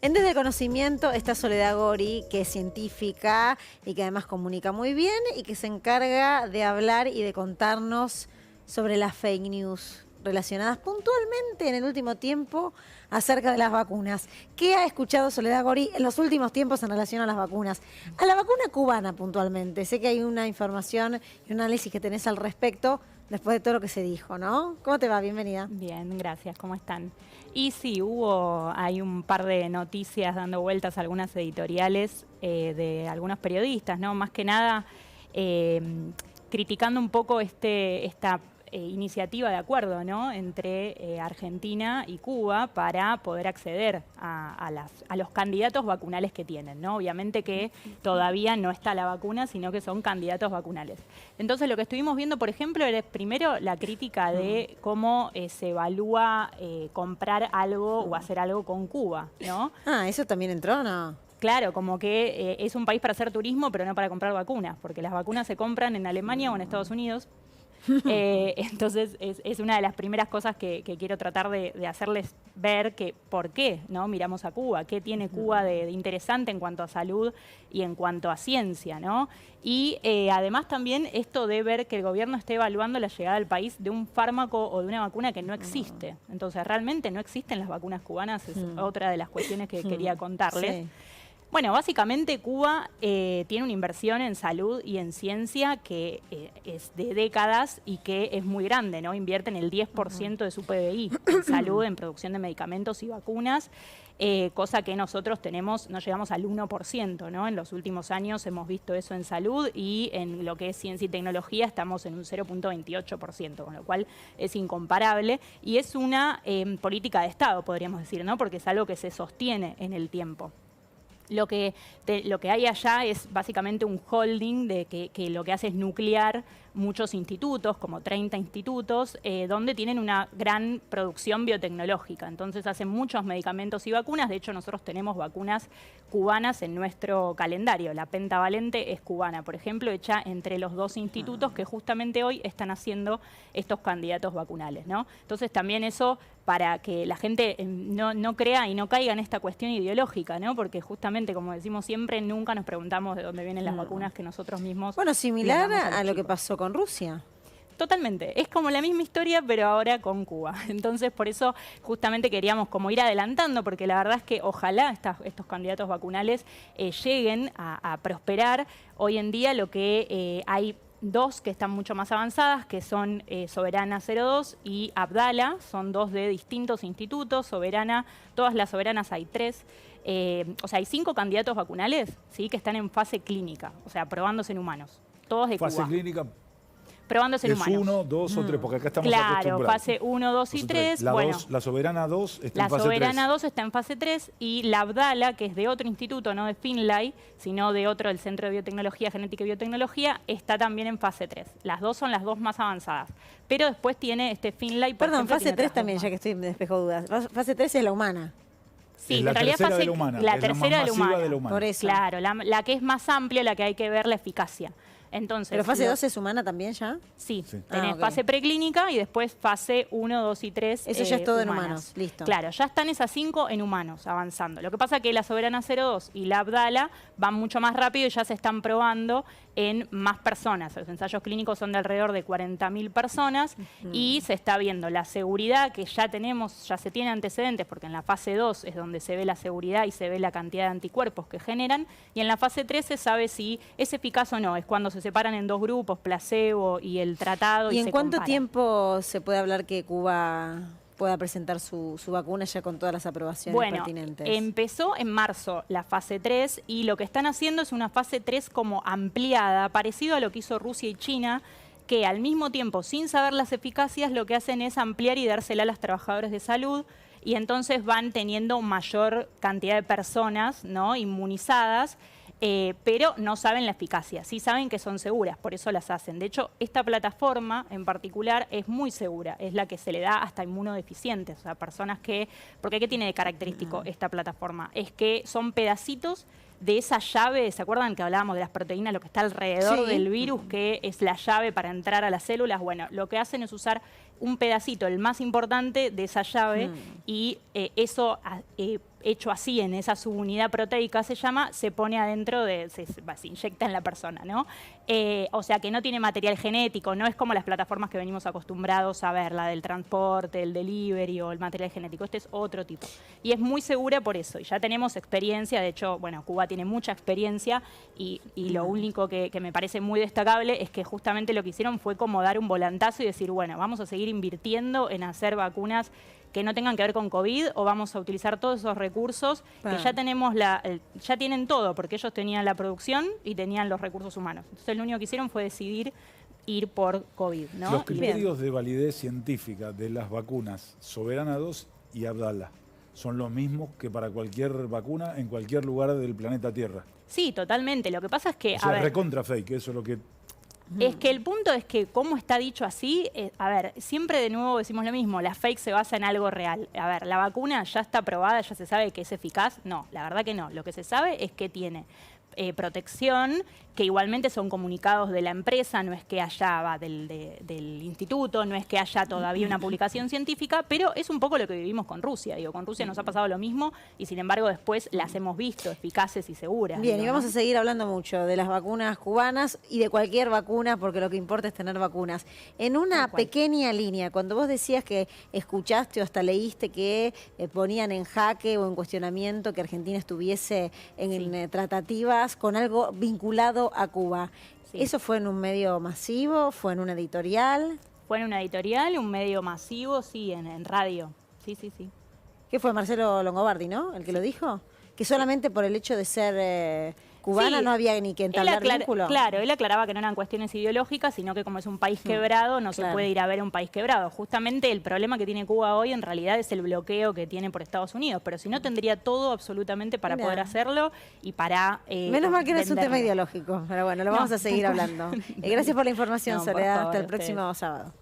En Desde el Conocimiento está Soledad Gori, que es científica y que además comunica muy bien y que se encarga de hablar y de contarnos sobre las fake news relacionadas puntualmente en el último tiempo acerca de las vacunas. ¿Qué ha escuchado Soledad Gori en los últimos tiempos en relación a las vacunas? A la vacuna cubana puntualmente. Sé que hay una información y un análisis que tenés al respecto después de todo lo que se dijo, ¿no? ¿Cómo te va? Bienvenida. Bien, gracias. ¿Cómo están? Y sí, hay un par de noticias dando vueltas, algunas editoriales de algunos periodistas, ¿no? Más que nada criticando un poco esta iniciativa de acuerdo, ¿no? Entre Argentina y Cuba para poder acceder a los candidatos vacunales que tienen, ¿no? Obviamente que todavía no está la vacuna, sino que son candidatos vacunales. Entonces lo que estuvimos viendo, por ejemplo, era primero la crítica de cómo se evalúa comprar algo o hacer algo con Cuba, ¿no? Ah, ¿eso también entró, no? Claro, como que es un país para hacer turismo, pero no para comprar vacunas, porque las vacunas se compran en Alemania o en Estados Unidos. Entonces es una de las primeras cosas que quiero tratar de hacerles ver que por qué, ¿no? Miramos a Cuba, qué tiene Cuba de interesante en cuanto a salud y en cuanto a ciencia, ¿no? Y además también esto de ver que el gobierno esté evaluando la llegada al país de un fármaco o de una vacuna que no existe. Entonces realmente no existen las vacunas cubanas, es otra de las cuestiones que quería contarles. Sí. Bueno, básicamente Cuba tiene una inversión en salud y en ciencia que es de décadas y que es muy grande, ¿no? Invierten el 10% de su PBI en salud, en producción de medicamentos y vacunas, cosa que nosotros no llegamos al 1%, ¿no? En los últimos años hemos visto eso en salud y en lo que es ciencia y tecnología estamos en un 0,28%, con lo cual es incomparable y es una política de Estado, podríamos decir, ¿no? Porque es algo que se sostiene en el tiempo. Lo que hay allá es básicamente un holding de que lo que hace es nuclear muchos institutos, como 30 institutos, donde tienen una gran producción biotecnológica. Entonces hacen muchos medicamentos y vacunas. De hecho, nosotros tenemos vacunas cubanas en nuestro calendario. La pentavalente es cubana, por ejemplo, hecha entre los dos institutos que justamente hoy están haciendo estos candidatos vacunales, ¿no? Entonces también eso para que la gente no crea y no caiga en esta cuestión ideológica, ¿no? Porque justamente, como decimos siempre, nunca nos preguntamos de dónde vienen las vacunas que nosotros mismos... Bueno, similar a lo que pasó con Rusia. Totalmente, es como la misma historia, pero ahora con Cuba. Entonces, por eso justamente queríamos como ir adelantando, porque la verdad es que ojalá estos candidatos vacunales lleguen a prosperar. Hoy en día lo que hay dos que están mucho más avanzadas, que son Soberana 02 y Abdala, son dos de distintos institutos. Soberana, todas las Soberanas hay 3. O sea, hay 5 candidatos vacunales, ¿sí? Que están en fase clínica, o sea, probándose en humanos. Todos de Cuba. Fase clínica. Probándose en humanos. 1, 2 o 3, porque acá estamos acostumbrados. Claro, fase 1, 2 y 3. La Soberana 2 está en fase 3. La Soberana 2 está en fase 3 y la Abdala, que es de otro instituto, no de Finlay, sino de otro, del Centro de Biotecnología, Genética y Biotecnología, está también en fase 3. Las dos son las dos más avanzadas. Pero después tiene Finlay... Perdón, fase 3 también, ya que estoy me despejo dudas. Fase 3 es la humana. Sí, en realidad fase, la tercera de la humana. Por eso. Claro, la que es más amplia, la que hay que ver la eficacia. Entonces, ¿pero fase 2 es humana también ya? Sí, tenés fase preclínica y después fase 1, 2 y 3 eso ya es todo humanas. En humanos, listo. Claro, ya están esas 5 en humanos avanzando. Lo que pasa es que la Soberana 02 y la Abdala van mucho más rápido y ya se están probando en más personas. Los ensayos clínicos son de alrededor de 40.000 personas y se está viendo la seguridad que ya tenemos, ya se tiene antecedentes, porque en la fase 2 es donde se ve la seguridad y se ve la cantidad de anticuerpos que generan, y en la fase 3 se sabe si es eficaz o no, es cuando se separan en 2 grupos, placebo y el tratado. ¿Y en cuánto tiempo se puede hablar que Cuba pueda presentar su vacuna ya con todas las aprobaciones pertinentes? Bueno, empezó en marzo la fase 3 y lo que están haciendo es una fase 3 como ampliada, parecido a lo que hizo Rusia y China, que al mismo tiempo, sin saber las eficacias, lo que hacen es ampliar y dársela a los trabajadores de salud, y entonces van teniendo mayor cantidad de personas, ¿no?, inmunizadas, pero no saben la eficacia. Sí saben que son seguras, por eso las hacen. De hecho, esta plataforma en particular es muy segura. Es la que se le da hasta inmunodeficientes, o sea, personas que... Porque ¿qué tiene de característico esta plataforma? Es que son pedacitos de esa llave, ¿se acuerdan que hablábamos de las proteínas, lo que está alrededor del virus, que es la llave para entrar a las células? Bueno, lo que hacen es usar un pedacito, el más importante, de esa llave, y eso hecho así, en esa subunidad proteica se llama, se pone adentro se inyecta en la persona, ¿no? O sea que no tiene material genético, no es como las plataformas que venimos acostumbrados a ver, la del transporte, el delivery o el material genético. Este es otro tipo. Y es muy segura por eso. Y ya tenemos experiencia, de hecho, bueno, Cuba tiene mucha experiencia y lo único que me parece muy destacable es que justamente lo que hicieron fue como dar un volantazo y decir, bueno, vamos a seguir invirtiendo en hacer vacunas que no tengan que ver con COVID, o vamos a utilizar todos esos recursos que ya tenemos ya tienen todo, porque ellos tenían la producción y tenían los recursos humanos. Entonces lo único que hicieron fue decidir ir por COVID, ¿no? Los criterios de validez científica de las vacunas Soberana 2 y Abdala son los mismos que para cualquier vacuna en cualquier lugar del planeta Tierra. Sí, totalmente. Lo que pasa es que... O sea, recontra fake, eso es lo que... Es que el punto es que, como está dicho así, a ver, siempre de nuevo decimos lo mismo, la fake se basa en algo real. A ver, ¿la vacuna ya está probada, ya se sabe que es eficaz? No, la verdad que no. Lo que se sabe es que tiene protección, que igualmente son comunicados de la empresa, no es que haya del instituto, no es que haya todavía una publicación científica, pero es un poco lo que vivimos con Rusia. Digo, con Rusia nos ha pasado lo mismo y sin embargo después las hemos visto eficaces y seguras. Bien, digo, y vamos a seguir hablando mucho de las vacunas cubanas y de cualquier vacuna, porque lo que importa es tener vacunas. En una pequeña línea, cuando vos decías que escuchaste o hasta leíste que ponían en jaque o en cuestionamiento que Argentina estuviese en tratativas con algo vinculado a Cuba. Sí. ¿Eso fue en un medio masivo? ¿Fue en una editorial? Fue en una editorial, un medio masivo, sí, en radio. Sí, sí, sí. ¿Qué fue Marcelo Longobardi, no? ¿El que lo dijo? Que solamente por el hecho de ser cubana no había ni que entablar vínculo. Claro, él aclaraba que no eran cuestiones ideológicas, sino que como es un país quebrado, no se puede ir a ver un país quebrado. Justamente el problema que tiene Cuba hoy en realidad es el bloqueo que tiene por Estados Unidos, pero si no tendría todo absolutamente para poder hacerlo y para menos mal que no es un tema ideológico, pero bueno, lo vamos a seguir hablando. Gracias por la información, Soledad. Hasta el próximo sábado.